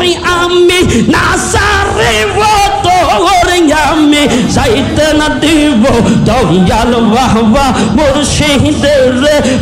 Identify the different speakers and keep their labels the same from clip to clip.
Speaker 1: ওরে আমি না সারিব তোরে আমি যাইতে না দিব দয়াল বাবা মুর্শিদের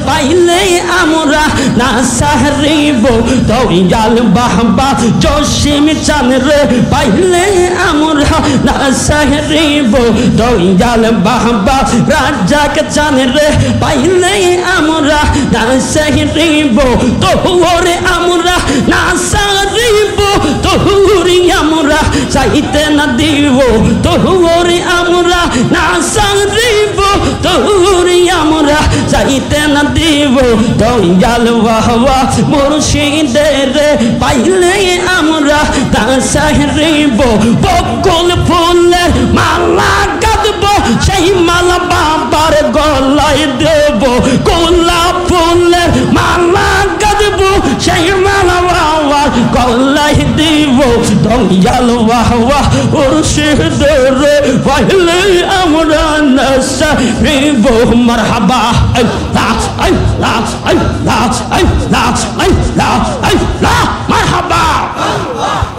Speaker 1: পাইলে আমরা না সারিব দয়াল বাবা জসিম চান রে পাইলে আমরা না সারিব দয়াল বাবা রাজাক চান রে পাইলে আমরা না সারিব তোরে আমরা না সারিব তোরে আমরা চাইতে না দিব তোরে আমরা না সারিব তোরে আমরা চাইতে না দিব দয়াল বাবা মুর্শিদের পাইলে আমরা তা সারিব বকুল ফুলের মালা গাঁথব সেই মালা বাবার গলায় দেব গোলাপ ফুলের মালা গাঁথব সেই মালা বাবার গলায় দিব দয়াল বাবা মুর্শিদের পাইলে আমরা না সারিব মারহাবা আল্লাহ আল্লাহ আল্লাহ আল্লাহ আল্লাহ আল্লাহ মারহাবা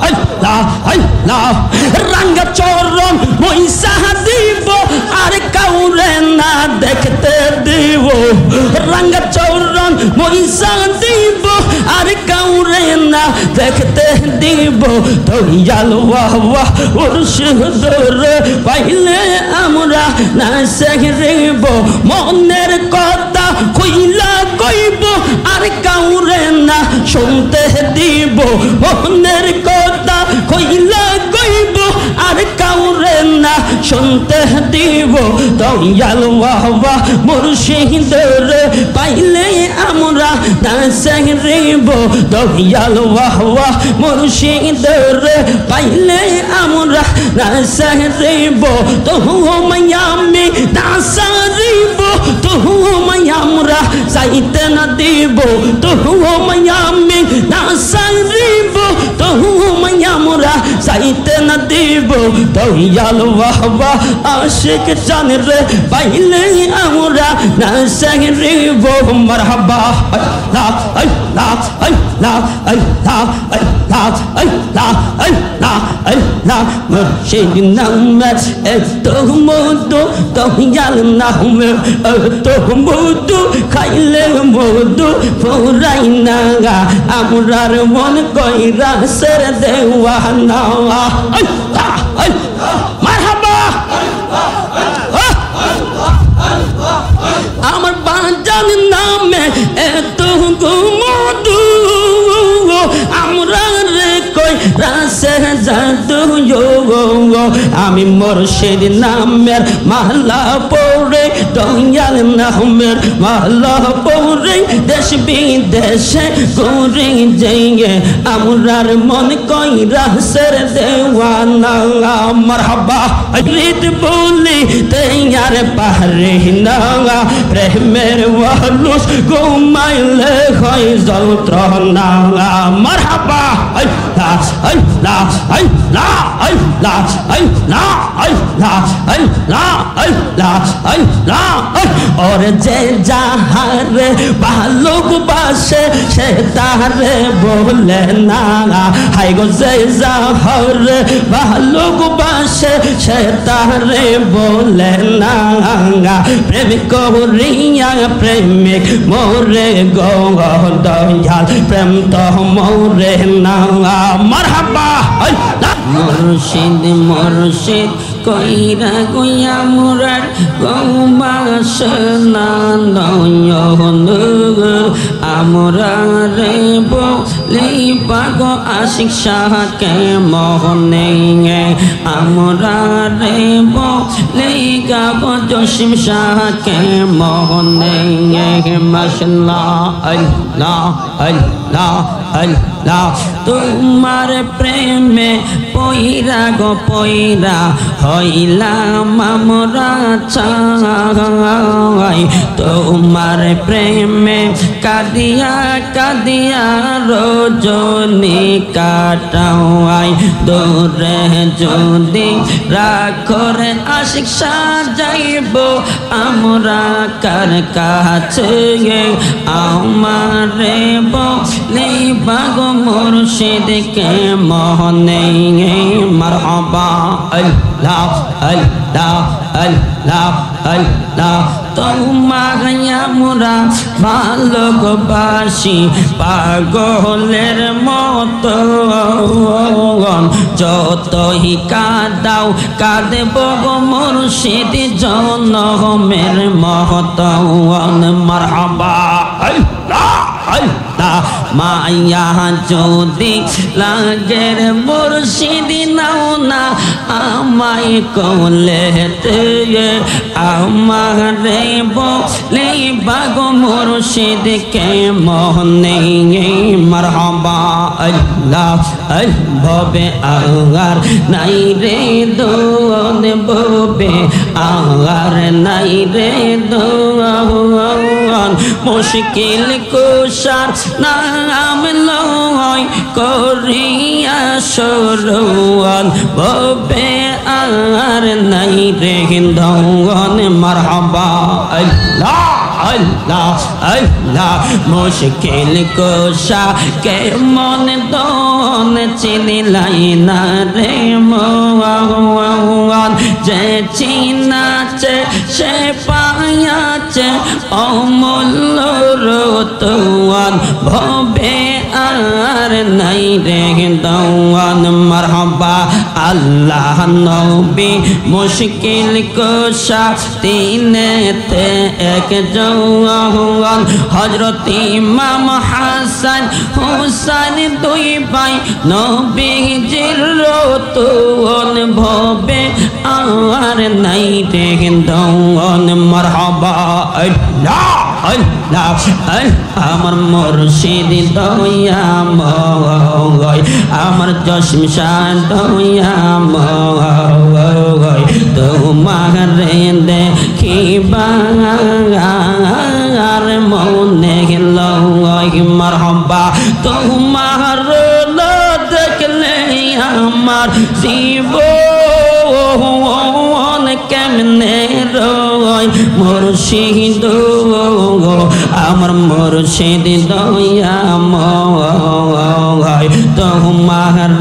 Speaker 1: আল্লাহ আল্লাহ রঙ্গ চরণ মইসা দিব আর কাউরে না দেখতে দিব রঙ্গ চরণ মইসা দিব আর কাউরে না দেখতে দিব দয়াল বাবা মুর্শিদের পাইলে আমরা না সারিব মনের কথা কইলা কইব আর কাউরে না শুনতে দিব মনের কথা কইলা কইব আর কাউরে না শুনতে দিব দয়াল বাবা মুর্শিদের পাইলে আমরা না সারিব দয়াল বাবা মুর্শিদের পাইলে আমরা না সারিব তোমায় আমি না সারিব তোমায় আমরা চাইতে না দিব তোমায় আমি না সারিব তোমায় আমরা চাইতে না দিব দয়াল বাবা আশিক চান রে পাইলে আমরা না সারিব মারহাবা আল্লাহ আল্লাহ আল্লাহ আল্লাহ আল্লাহ আল্লাহ আল্লাহ আল্লাহ মুর্শিদ নামে এত মধু দয়াল নামে এত মধু খাইলে মধু ফুরাই না আমরার মন কইরা সের দেওয়ানা আল্লাহ আল্লাহ মারহাবা আমার বাজান নামে এত মধু আমরা রে কই রাসে জাদু আমি মুর্শিদ নামের মালা পড়ে দয়াল নামের মালা পড়ে দেশ বিদেশে ঘুরে যাইয়ে আমরার মন কই রাসের দেওয়ানা মারহাবা রিত বলি তেয়ার পারে না প্রেমের ওয়ালুস ঘুমাইলে হয় যন্ত্রণা মারহাবা আল্লাহ আল্লাহ আল্লাহ আল্লাহ আল্লাহ আল্লাহ আল্লাহ আল্লাহ আল্লাহ और जे যাহারে ভালোবাসে সে তারে বলে না হাই গো যে যাহারে ভালোবাসে সে তারে বলে না প্রেমিক করিয়া প্রেমিক মোরে গো দয়াল প্রেম তো মোরে না মারহাবা মুর্শিদ মুর্শিদ কইরা গইয়া মুরার গৌমাসনা নয়ন আমরা রে বলি পাগ আশিক শাহকে মোহনে আমরা রে বলি গাব জসিম শাহকে মোহনে মাশাআল্লাহ আল্লাহ আল্লাহ আল্লাহ তোমার প্রেমে পইরা গো পইরা হইলাম আমরা চাই তোমার প্রেমে কাদিয়া কাদিয়া রো রজনী কাটাওয়াই দূরে যদি রাখরে আশিক সাজাইব আমরা কার কাছে আমারে বলিবা গো মুর্শিদকে মনে মারহাবা আল্লাহ আল্লাহ আল্লাহ আল্লাহ তোমাকে আমরা ভালোবাসি পাগলের মতো যতই কাঁদাও কাঁদব গো মুর্শিদ জনমের মহতওয়ান মারহাবা আল্লাহ আল্লাহ মায়া যদি লাগের মুর্শিদ নাও না আমায় কোলেতে আমারে বলিবা গো মুর্শিদকে মনে মারহাবা আল্লাহ ভবে আগার নাই রে দোন ভবে আগার নাই রে দোন মুশকিল কুশার নাম লয় করিয়া সরওয়ান ভবে আর নাই রে দোন মারহাবা আল্লাহ আল্লাহ আল্লাহ মুশকিল কোশা কে মন দন চিনিলাই না রে মোয়ান যে চিনাছে সে পায়াছে অমূল্য রতওয়ান ভবে আর নাই রে দওয়ান মারহাবা আল্লাহ নবী মুশকিল কোশা তিনেতে এক জওয়ান হযরত ইমাম হাসান হুসাইন দুই ভাই নবীজির রতওয়ান ভবে আর নাই রে দওয়ান মারহাবা আল্লাহ আল্লাহ আমার মুর্শিদ দয়া ময় আমার জসম শান দয়া ময় তোমার দেখিবা আর মনে লয় মারহাবা তোমার দেখলে আমার জীবন কেমনে রয় মুর্শিদ আমার মুর্শিদ দয়া ময় তোমার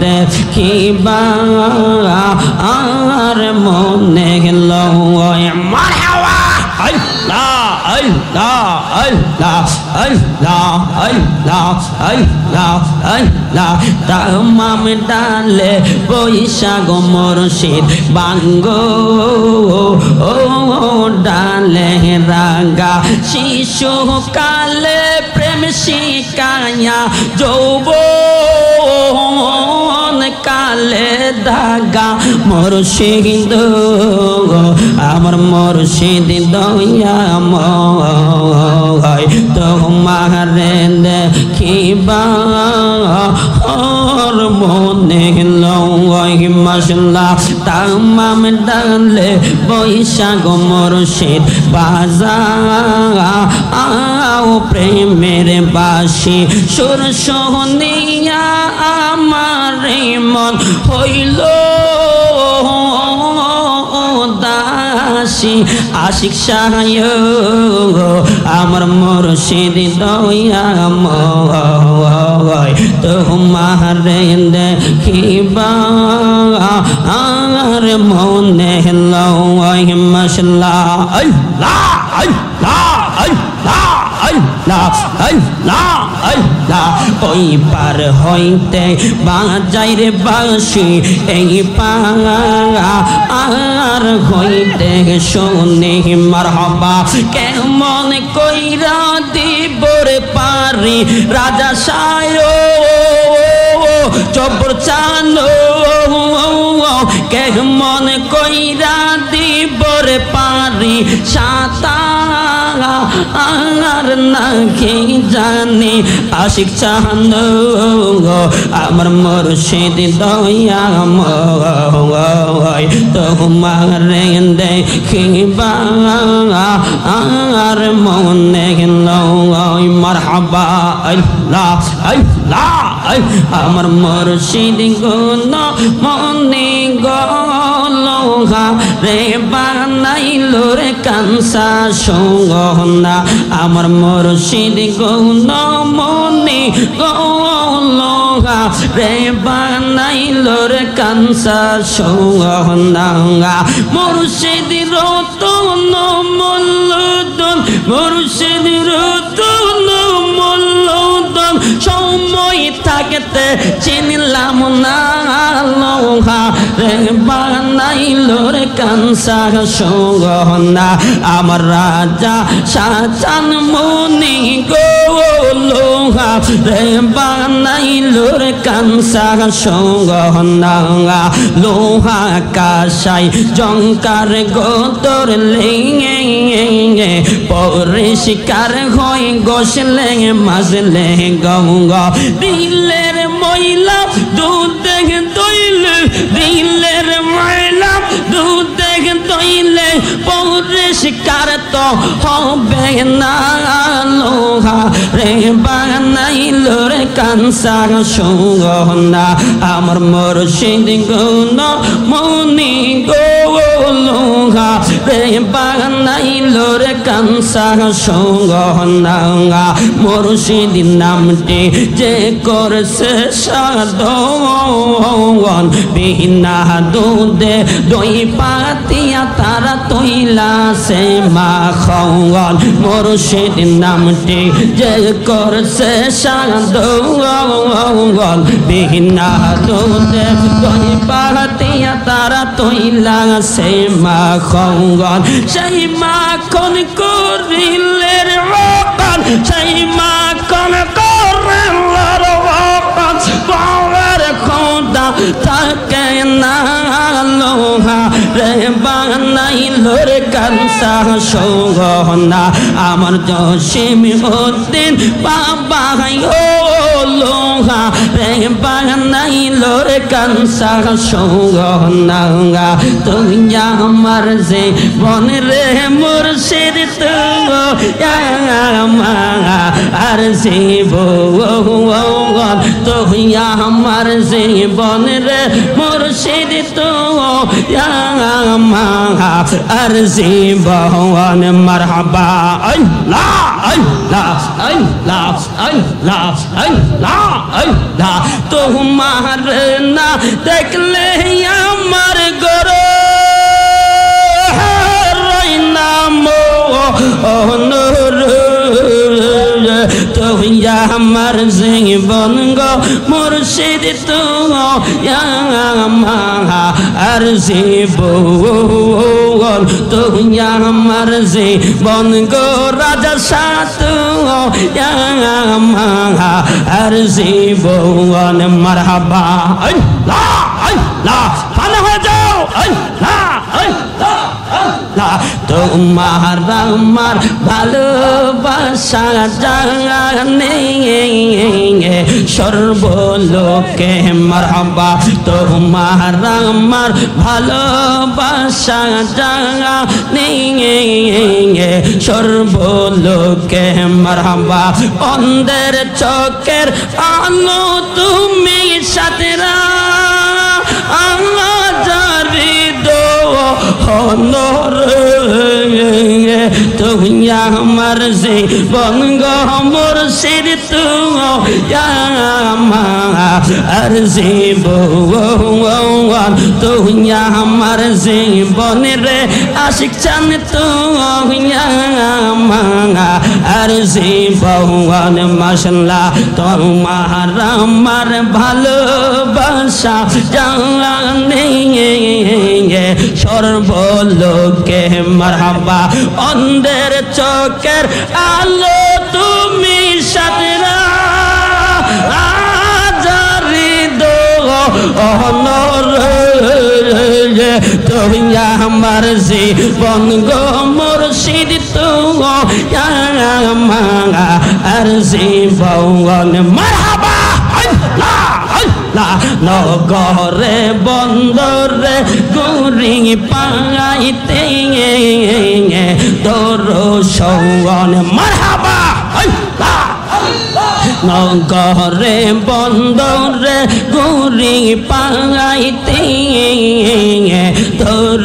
Speaker 1: দেখিবা আর মনে লয় মারহাবা আল্লাহ আল্লাহ আল্লাহ আল্লাহ আল্লাহ আল্লাহ আল্লাহ তামাম ডালে বৈশাখ মুর্শিদ বাঙ্গো ও ডালে রাগা শিশু কালে প্রেম শিকায়া যৌবন কালে দাগা মুর্শিদ আমার মুর্শিদ দয়া ময় তোমার দেখিবা আর মনে লয় মাশাআল্লাহ তামাম ডালে বৈশাখ মুর্শিদ বাজা আও প্রেমের বাসি সুর শুনিয়া আমার মন হইল দাসী আশিক শাহ আমার মুর্শিদ দয়া ময় তোমার দেখিবা আর মনে লয় মাশাআল্লাহ আল্লাহ আল্লাহ আল্লাহ আল্লাহ আল্লাহ আল্লাহ ওই পার হইতে বাজাই রে বাঁশি এই পার হইতে শুনি মারহাবা কেমন কইরা দিব রে পারি রাজা সায়ো জবর চানো কেমন কইরা দিব রে পারি সাতার নাকি জানি আশিক চাঁদ আমার মুর্শিদ দয়া ময় তোমার দেখিবা আর মনে লয় মারহাবা আল্লাহ আল্লাহ আল্লাহ আমার মুর্শিদ গুণ মনে গলোহা রে বানাইলো রে কানসা সোনা আমার মুর্শিদ গুণ মনে গলোহা রে বানাইলো রে কানসা সোনা মুর্শিদ রতন মূল্যদন মুর্শিদ রতন মূল্যদন সময় থাকতে চিনলাম না লোহা রে বানাইলো রে কানসা সোনা আমার রাজা শাহজাহান মনি গো লোহা রে বানাইলো রে কানসা সোনা লোহা কাশাই জঙ্কার গোতর লেঙে পরিষ্কার হয়ে গোসলে মাজলে গঙ্গা দিলের ময়লা দুধ দইলে দিলের ময়লা দুধ দইলে পরিষ্কার তো হবে না লোহা রে বানাইলো রে কানসা সোনা আমার মুর্শিদ গুণ মনি গো লোহা রে বানাইলো রে কানসা সোনা মুর্শিদ নামটি যে করছে সাধন বিনা দুধে দই পাতিয়া তারা তৈলা সে মাখন মুর্শিদ নামটি যে করছে সাধন বিনা দুধে দই পাতিয়া তারা তৈলা সে মাখন সেই মাখন করিলের রকন সেই মাখন করিলের রকন পাওয়ার খোদা থাকে না লোহা রে বানাইলো রে কানসা সোনা আমার জসিম উদ্দিন বাবা ও লোহা রে বানাইলো রে কানসা সোনা তুই আমার যে বন রে মুর্শিদ আর সে তুই আমার যে বন রে মুর্শিদ আর সে বহন মারহাবা আল্লাহ আল্লাহ আল্লাহ আল্লাহ আল্লাহ আল্লাহ তোমার না দেখলে আমার গরো তুই আমার জীবন গো মুর্শিদ আর জীবন তুই আমার জীবন গো রাজা সাত আর জীবন মারহাবা আল্লাহ আল্লাহ ফানা হয়ে যাও আল্লাহ আল্লাহ তোমার আমার ভালোবাসা জানে সর্বলোকে মারহাবা তোমার আমার ভালোবাসা জানে সর্বলোকে মারহাবা অন্ধের চোখের আলো তুমি সাথেরা আল্লাহ জারি দো honor তুই আমার জীবন গো মুর্শিদ তুই আমার জীবন তুই আমার জীবন রে আশিক চান তুই আমার জীবন মাশাআল্লাহ তোমার আমার ভালোবাসা জানে সর্বলোকে মারহাবা অন্ধের চোখের আলো তুমি সাথরা আজারি দো অনর তুই আমার জীবন গো মুর্শিদ তুই আমার জীবন মারহাবা নগরে বন্দরে গুরি পাইতে তোর সৌগন মারহাবা নগরে বন্দরে ঘুরি পাইতে তোর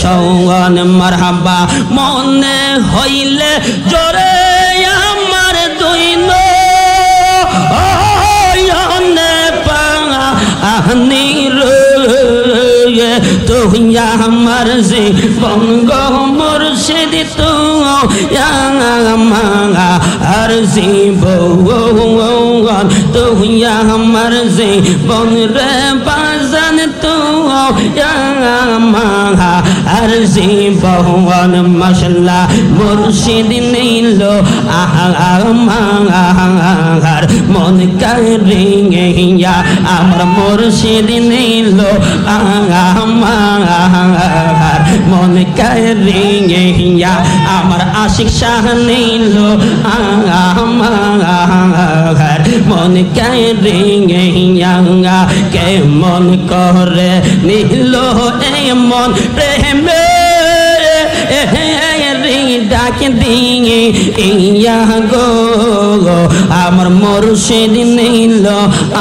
Speaker 1: সওয়ান মারহাবা মনে হইলে জোরে আমার দুই নয়নে পানি তুই আমার জীবন গো মুর্শিদ তুই আমার জীবন তুই আমার জীবন রে বাজান তুই আমার জীবন মশলা মুর্শিদ নীল আমার মন কারিয়া আমার মুর্শিদ নীল আমার মন কারিয়া আমার আশিক শাহ নীল আমার মন কারিয়া কেমন করে নীল এমন প্রেমে ডাক দিয়ে ইয়া গো আমার মুর্শিদ নীল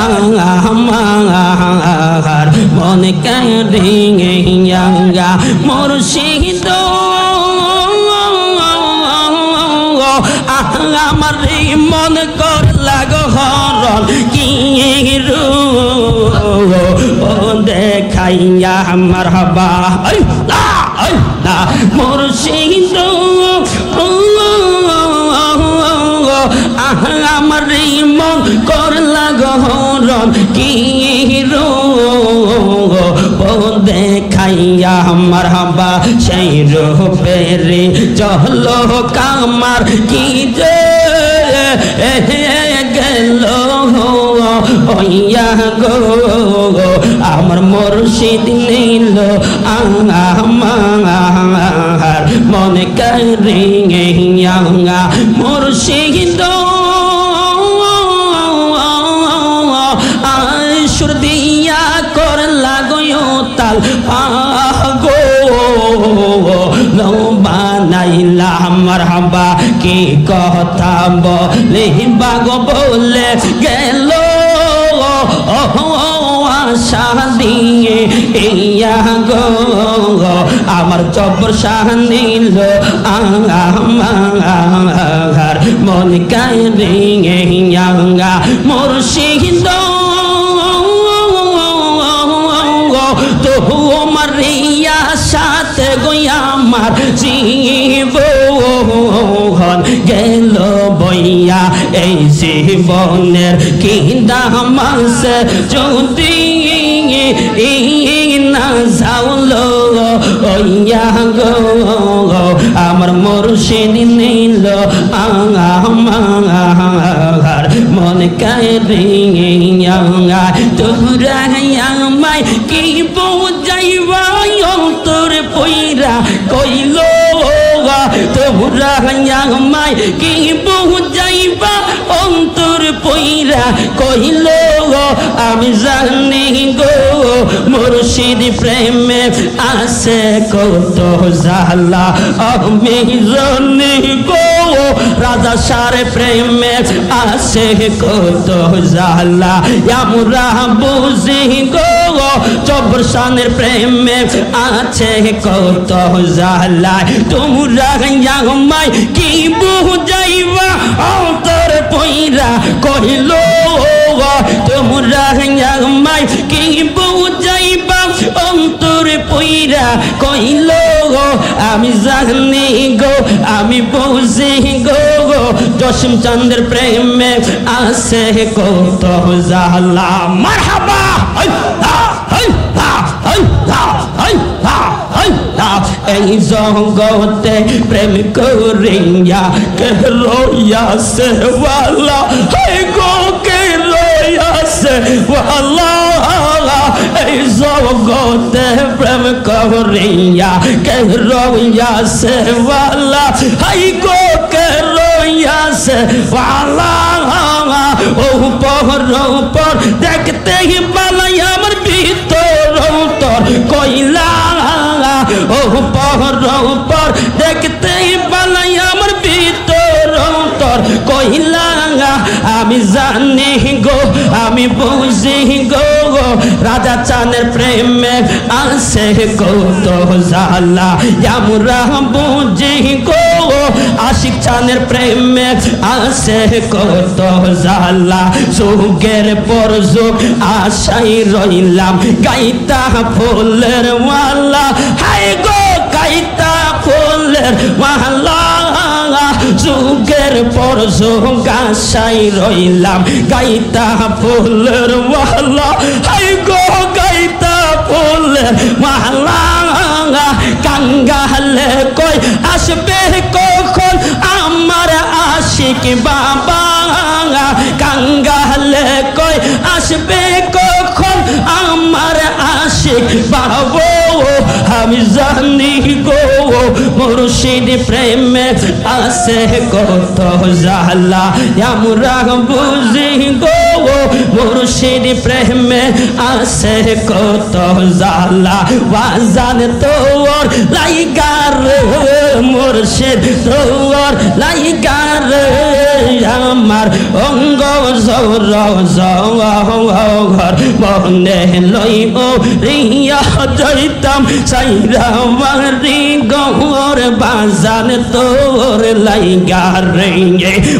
Speaker 1: আমার মন কারিয়া মুর্শিদ আমার মন কর লাগো হরণ কি দেখাইয়া আমার হবা মুর্শিদ আমার মন কর লাগো হরণ কি দেখাইয়া আমার হবা সেই রূপেরে চলো কামার কি যে গেল ওইয়া গো আমার মুর্শিদ নীল আমার মনে কারিয়া মুর্শিদ সুর দিয়া কর লাগো তাল গো বানাইলা আমার হবা কি কথা বলে বাগো বলে গেল আশা দিয়ে ইয়া গো আমার জবর শাহ নীল আমার মন কারিয়া মুর্শিদ তোমার রিয়া সাথে গোয়া আমার জীবন গেল বইয়া এই জীবনের কি দাম আছে যদি না যাওলো ওইয়া গো আমার মুর্শিদ নীল আমার মন কারিয়া তোরা আমায় কি বুঝাইবা অন্তর পইরা কইল তোরা আমায় কি বুঝাইবা অন্তর পইরা কইল আমি জানি গো মুর্শিদ প্রেমে আছে কত জালা আমি জানি গো রাজা সারে প্রেমে আছে কত জালা আমরা বুঝি গো জবর শানের প্রেমে আছে কত জালা তোমরা আমায় কি বুঝাইবা অন্তর পইরা কইল তোমরা আমায় কি বুঝাইবা অন্তর পইরা কইল আমি জানি গো আমি বুঝি গো জসিম চন্দ্রের প্রেমে আছে কত জালা মারহাবা এই জগতে প্রেম করিয়া কে রইয়াছে ওয়ালা হে গো কে রইয়াছে ওয়ালা এই জগতে প্রেম করিয়া কে রইয়াছে ওয়ালা হে গো কে রইয়াছে ওয়ালা ও পর দেখতে বালাই আমার ভিতর তোর কইলা ও পর দেখতে বালাই আমার ভিতর তোর কইলা আমি জানি গো আমি বুঝি গো রাজা চানের প্রেমে আছে কত জ্বালা আমরা বুঝি গো আশিক চানের প্রেমে আছে কত জ্বালা যুগের পর যুগ আশাই রইলাম গাইতা ফুলের মালা হাই গো গাইতা ফুলের মালা যুগের পর যুগ আশাই রইলাম গাইতা ফুলের মালা হাই গো গাইতা ফুলের মালা কাঙ্গালে কই আসবে কখন আমার আশিক বাবা কাঙ্গালে কই আসবে কখন আমার আশিক বাবা আমি জানি গো মুর্শিদ প্রেমে আছে কত জ্বালা আমরা বুঝি গো মুর্শিদ প্রেমে আছে কত জ্বালা বাজান তোর লাইগার মুর্শিদ তোর লাইগার আমার অঙ্গ জর ঘর মনে লইব রিয়া যাইতাম সাইরা বাড়ি গর বাজান তোর লাইগার রে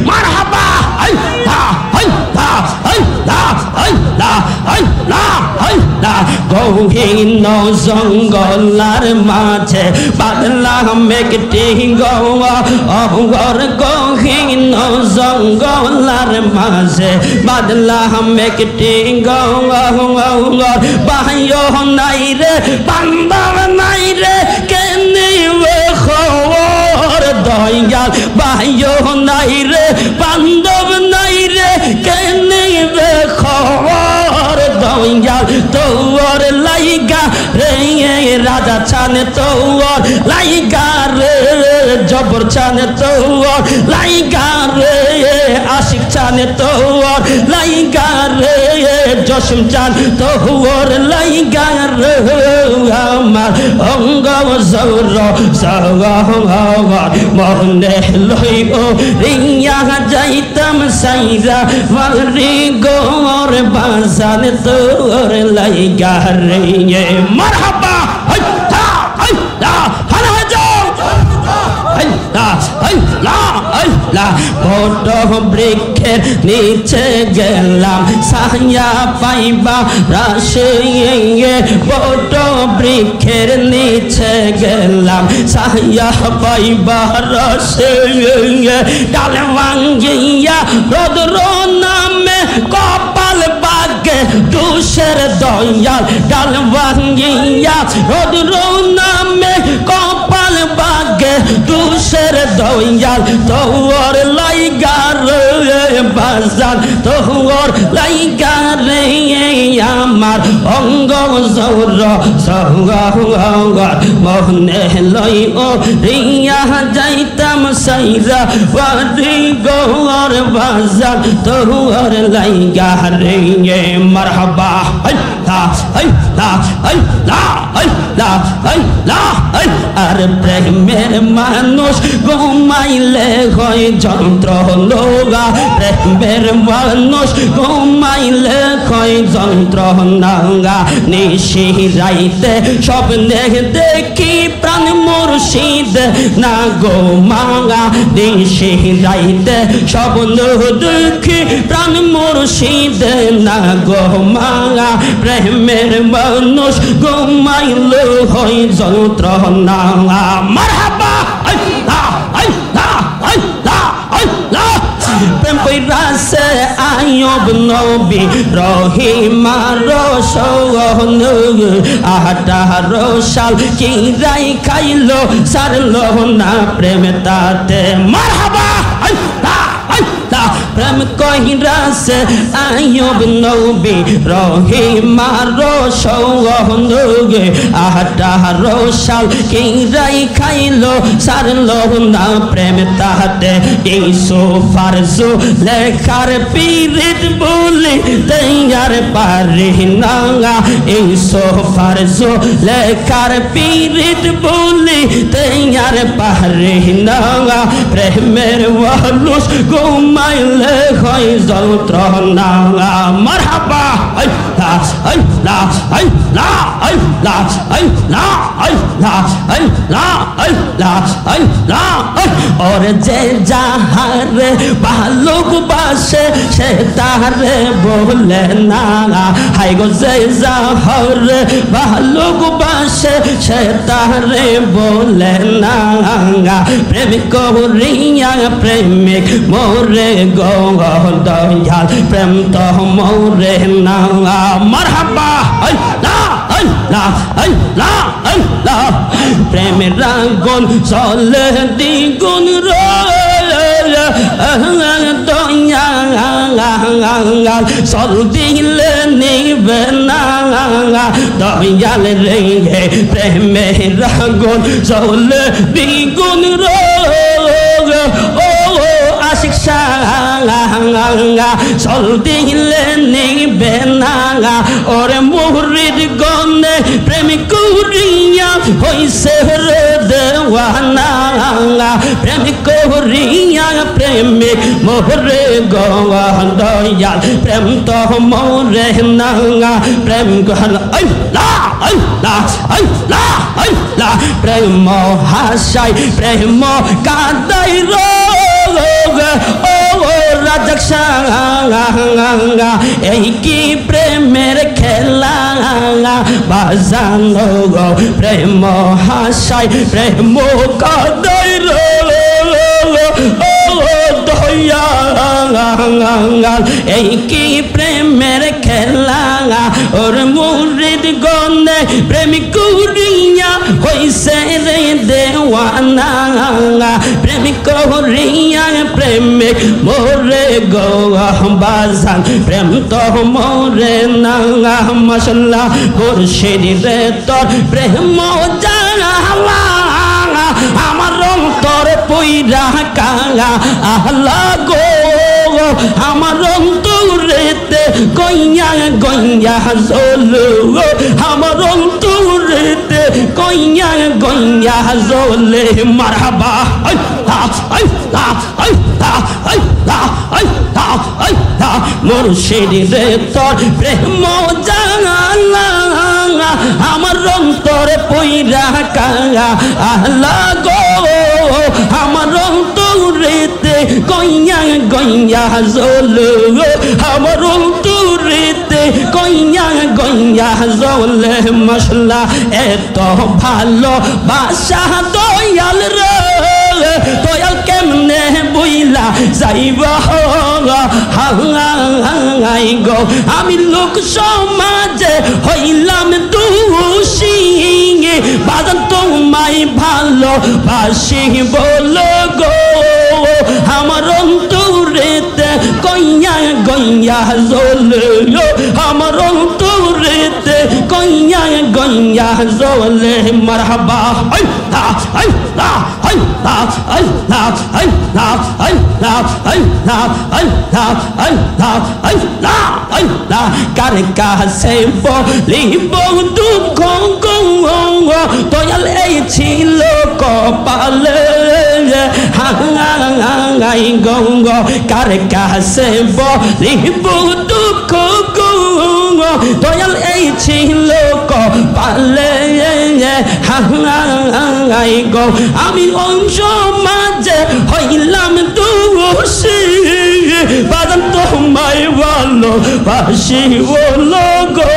Speaker 1: মারহাবা আল্লাহ আল্লাহ আল্লাহ আল্লাহ আল্লাহ আল্লাহ গহীন জঙ্গলার মাঝে বাদলাম একটি গর গহীন জঙ্গলার মাঝে বাদলাম একটি গর বাহ্য নাই রে বান্দর নাই রে কেনে খবর দয়াল বাহ্য নাই রে বান্ধব নাই রে কেনে খবর দয়াল তোর লাইগা রে রাজা চান তোর লাইগা রে জবর চান তোর লাইগা রে আশিক চান তোর লাইগা রে জসম চান তোর লাইগা রে আমার অঙ্গ জৌর মনে লইব রিয়া যাইতাম সাইরা বাড়ি গোর বাজান তোর লাইগা রে মারহাবা আল্লাহ আল্লাহ বড় বৃক্ষের নিচে গেলাম ছায়া পাইবা রাশে বড় বৃক্ষের নিচে গেলাম ছায়া পাইবা রাশে ডাল ভাঙ্গিয়া রোদ্র নামে কপাল বাগে দুষের দয়াল ডাল ভাঙ্গিয়া রোদ্র নামে কপাল বাগে দুষের দয়াল তোর লাইগা রে বাজান তোর লাইগা রে আমার অঙ্গ জৌর মনে লই ও রিয়া যাইতাম সাইরা বাড়ি গোর বাজান তোর লাইগা রে মারহাবা আল্লাহ আল্লাহ আল্লাহ আল্লাহ আল্লাহ আর প্রেমের মানুষ ঘুমাইলে হয় যন্ত্রণা প্রেমের মানুষ ঘুমাইলে হয় যন্ত্রণা নিশি রাইতে স্বপ্নে দেখি প্রাণ মুর্শিদ না গো মাঙা নিশি রাইতে স্বপ্ন দেখি প্রাণ মুর্শিদ না গো মাঙা প্রেমের মানুষ ঘুমাইলে হয় যন্ত্রণা মারহাবা আল্লাহ আল্লাহ আল্লাহ আল্লাহ প্রেম কইরা সে আয়ুব নবী রহিমার রসন 18 সাল কি রাই খাইলো সারলো না প্রেম তাতে মারহাবা আল্লাহ আল্লাহ প্রেম কইরা সে আয়ুব নবী রহিমার রসন 18 সাল কি রাই খাইলো সারলো না প্রেম তাতে ইসুফার লেখার পীরিত বলি তৈয়ার পারি না এই সোফার লেখার পীড়িত বলি তেয়ার পাহাড়ে না প্রেমের মানুষ ঘুমাইলে হয় যন্ত্রণা মারহাবা আল্লাহ আল্লাহ আল্লাহ আল্লাহ আল্লাহ আল্লাহ আল্লাহ আল্লাহ আল্লাহ और जे যাহারে ভালোবাসে সে তারে বলে না হাই গো যে যাহারে ভালোবাসে সে তারে বলে না প্রেমিক করিয়া প্রেমিক মোরে গো দয়াল প্রেম তো মোরে না মারহাবা আল্লাহ আল্লাহ আল্লাহ আল্লাহ প্রেমের আগুন চলে দ্বিগুণ দয়াল চল দিলে নিবে না দয়াল রে প্রেমের আগুন চলে দ্বিগুণ আশিক চল দিলে নিবে না ওরে মুরিদ গনে প্রেমিক করিয়া হইছে রে দেওয়ানা প্রেমিক করিয়া প্রেমিক মোরে গো দয়াল প্রেম তো মোরে না প্রেম আল্লাহ আল্লাহ আল্লাহ আল্লাহ প্রেম হাসাই প্রেম কাদাই এই কি প্রেমের খেলা বাজানো গো প্রেম হাসাই প্রেম কাদাই দয়াল এই কি প্রেমের খেলা ওর মুরিদ গনে প্রেমিক করিয়া হইছে রে দেওয়ানা প্রেমিক করিয়া প্রেমিক মোরে গো বাজান প্রেম তো মোরে না মাশাআল্লাহ মুর্শিদ রে তোর প্রেম জানা আমার অন্তর পইরা কাঙা আহলা গো আমার অন্তরেতে গইয়া গইয়া জ্বলো আমার অন্তরেতে গইয়া গইয়া জ্বলে মারহাবা আল্লাহ আল্লাহ আল্লাহ আল্লাহ আল্লাহ আল্লাহ মুর্শিদ রে তোর প্রেম জানা আমার অন্তরে পইরা কাঙা আহলা গো আমার অন্তরেতে গইয়া গইয়া জ্বলো আমার অন্তরেতে গইয়া গইয়া জ্বলে মশলা এত ভালো বাসা দয়াল রে দয়াল কেমনে বইলা যাইবা হাই গো আমি লোক সমাজে হইলাম দোষী বাজান তোমায় ভালো বাসি বলো গো আমার অন্তরেতে কইয়া গইয়া জ্বলে আমার অন্তরেতে কইয়া গইয়া জ্বলে মারহাবা আল্লাহ আল্লাহ আল্লাহ আল্লাহ আল্লাহ আল্লাহ আল্লাহ আল্লাহ আল্লাহ আল্লাহ আল্লাহ কার কাছে বলিব দুঃখ গো দয়াল এই ছিল কপালে হাই গঙ্গ কার কাছে বলিব দুঃখ গো দয়াল এই ছিল কপালে হাই গো আমি অংশ মাঝে হইলাম দোষী বাদাম তোমায় ভালো বাসি বলো গো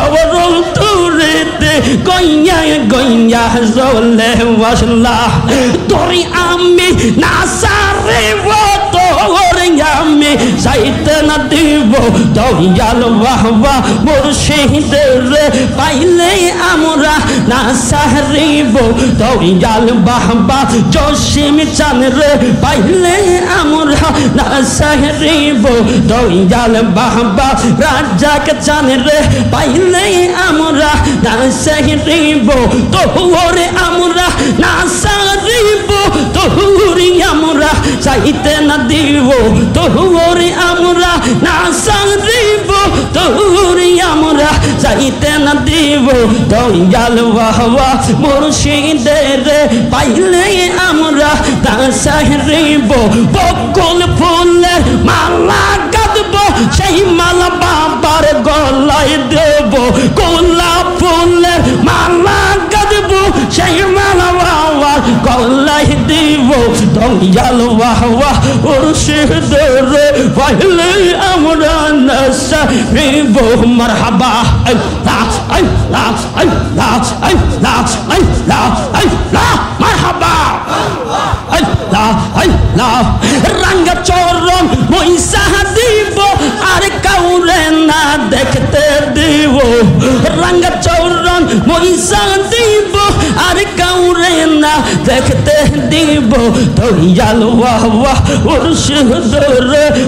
Speaker 1: আমার অন্তরেতে গইয়া গইয়া জ্বলে মশলা তোরি আমি না সারে তোরে আমি যাইতে না দিব দয়াল বাবা মুর্শিদ রে পাইলে আমরা না সারিব দয়াল বাবা জসিম চান রে পাইলে আমরা না সারিব দয়াল বাবা রাজাক চান রে পাইলে আমরা না সারিব তোরে আমরা না সারিব তোরে আমরা চাইতে না দিব তোরে আমরা না সারিব তোরে আমরা যাইতে না দিব দয়াল বাবা মুর্শিদের পাইলে আমরা দাসাইব বকুল ফুলের মালা গাঁথব সেই মালা বাবার গলায় দেব গোলাপ ফুলের মালা গাঁথব সেই মালা বাবার গলায় দিব দয়াল বাবা মুর্শিদের পাইলে আমরা দাসাইব মারহাবা আল্লাহ আল্লাহ আল্লাহ আল্লাহ আল্লাহ আল্লাহ মারহাবা আল্লাহ আল্লাহ রঙ চরণ পয়সা দিব আর কাউরে না দেখতে দিব রঙ চরণ পয়সা দিব আর কাউরে না দেখতে দিব দয়াল বাবা মুর্শিদের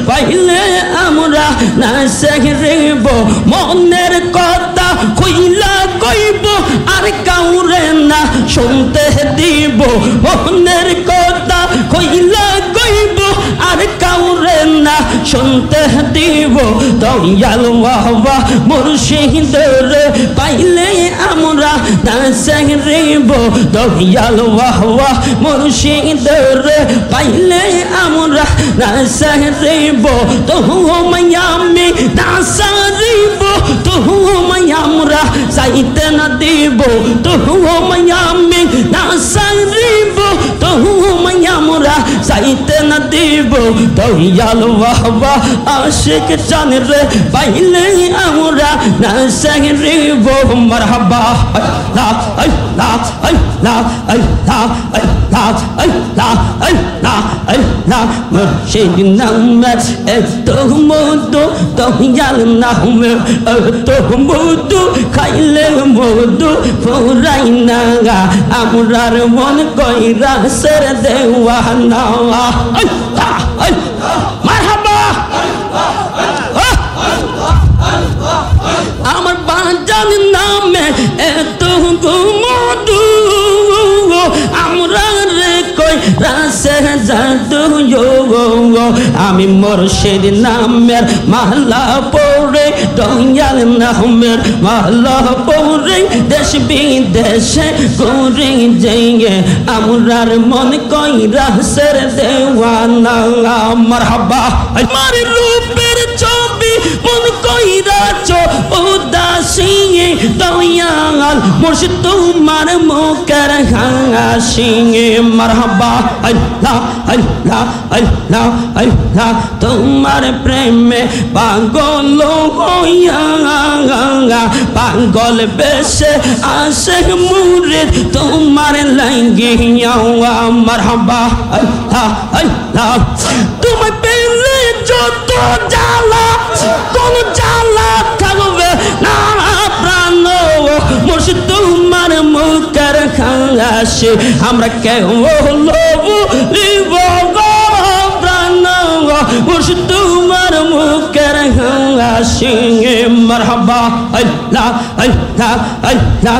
Speaker 1: পাইলে আমরা না সাহিব মনের কথা কইলা কইব আর কাউরে না শুনতে দিব মনের কথা কইলা কইব আর কাউরে না শুনতে দিব দয়াল বাবা মুর্শিদের পাইলে আমরা না সাহিব দয়াল বাবা মুর্শিদের পাইলে আমরা না সাহিব তোমায় আমি না সারিব তোমায় আমরা যাইতে না দিব তোমায় আমি না সারিব তোমায় আমরা যাইতে না দিব দয়াল বাবা আশিক জান রে পাইলে আমরা না সারিব মারহাবা আল্লাহ আল্লাহ আল্লাহ আল্লাহ আল্লাহ আল্লাহ আল্লাহ আল্লাহ মুর্শিদ নামে এত মধু দয়াল নামে এত মধু খাইলে মধু ফুরাই না আমরার মন কইরা সের দেওয়ানা আল্লাহ আল্লাহ মারহাবা আমার বাজান নামে এত মধু আমরা রে কই রাসে জাদু আমি মুর্শিদ নামের মালা পড়ে দয়াল নামের মালা পড়ে দেশ বিদেশে ঘুরে যাইয়ে আমরার মন কই রাসের দেওয়ানা মারহাবা আমার রূপের ছবি মন কইরা চো উদাসী দয়াল মুর্শিদ তোমার মুখের হাসি মারহাবা আল্লাহ আল্লাহ আল্লাহ আল্লাহ তোমার প্রেমে পাগল হইয়া পাগল বেশে আসে মুরিদ তোমার লাগিয়া মারহাবা আল্লাহ আল্লাহ তুমি পেলে যত জ্বালা কোন জ্বালা থাকবে না প্রাণ মুর্শিদ তোমার মুখের হাসি আমরা কেউ লিব প্রাণ মুর্শিদ তোমার মুখের হাসি মারহাবা আল্লাহ আল্লাহ আল্লাহ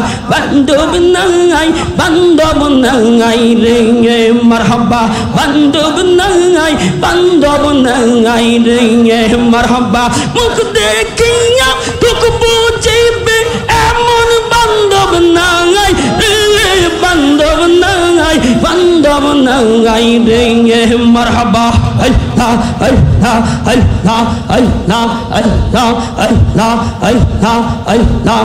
Speaker 1: বান্ধব নাই রে মারহাবা বান্ধব নাই রে মারহাবা মুখ দেখিয়া তোক বুঝিবে এমন বান্ধব নাই রে বান্ধব নাই রে মারহাবা আল্লাহ আল্লাহ আল্লাহ আল্লাহ আল্লাহ আল্লাহ আল্লাহ আল্লাহ